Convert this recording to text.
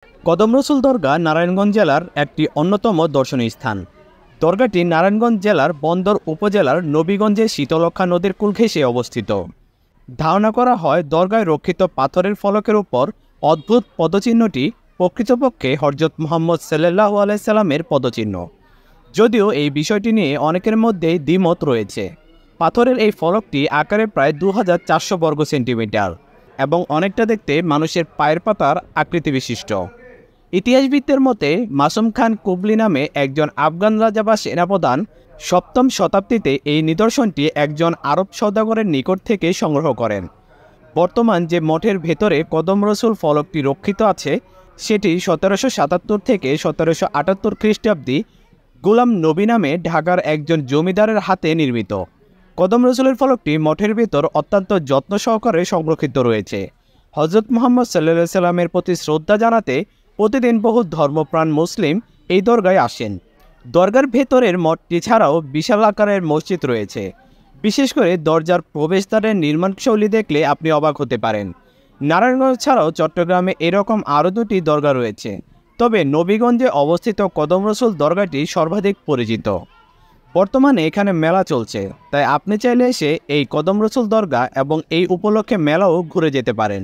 কদম রসুল দরগা নারায়ণগঞ্জ জেলার একটি অন্যতম দর্শনীয় স্থান। দরগাটি নারায়ণগঞ্জ জেলার বন্দর উপজেলার নবীগঞ্জে শীতলক্ষ্যা নদীর কূল ঘেঁষে অবস্থিত। ধারণা করা হয় দরগায় রক্ষিত পাথরের ফলকের উপর অদ্ভুত পদচিহ্নটি প্রকৃতপক্ষে হযরত মুহাম্মদ সাল্লাল্লাহু আলাইহি সাল্লামের পদচিহ্ন। যদিও এই বিষয়টি নিয়ে অনেকের মধ্যেই দ্বিমত রয়েছে। পাথরের এই ফলকটি আকারে প্রায় 2400 বর্গ সেন্টিমিটার এবং অনেকটা দেখতে মানুষের পায়ের পাতার আকৃতি বিশিষ্ট। ইতিহাসবিদদের মতে মাসুম খান কুবলি নামে একজন আফগান রাজা বা সেনাপ্রধান 7ম শতাব্দীতে এই নিদর্শনটি একজন আরব সওদাগরের নিকট থেকে সংগ্রহ করেন। বর্তমান যে মঠের ভেতরে কদম রসুল ফলকটি রক্ষিত আছে সেটি 1777 থেকে 1778 খ্রিস্টাব্দে গোলাম নবী নামে ঢাকার একজন জমিদারের হাতে নির্মিত। কদম রসুলের ফলকটি মঠের ভেতর অত্যন্ত যত্ন সহকারে সংরক্ষিত রয়েছে। হযরত মুহাম্মদ সাল্লাল্লাহু আলাইহি সাল্লামের প্রতি শ্রদ্ধা জানাতে প্রতিদিন বহু ধর্মপ্রাণ মুসলিম এই দরগায় আসেন। দরগার ভেতরের মঠটি ছাড়াও বিশাল আকারের মসজিদ রয়েছে। বিশেষ করে দরজার প্রবেশদ্বারের নির্মাণশৈলী দেখলে আপনি অবাক হতে পারেন। নারায়ণগঞ্জ ছাড়াও চট্টগ্রামে এরকম আরও 2টি দরগা রয়েছে, তবে নবীগঞ্জে অবস্থিত কদম রসুল দরগাটি সর্বাধিক পরিচিত। বর্তমানে এখানে মেলা চলছে, তাই আপনি চাইলে এসে এই কদম রসুল দরগা এবং এই উপলক্ষে মেলাও ঘুরে যেতে পারেন।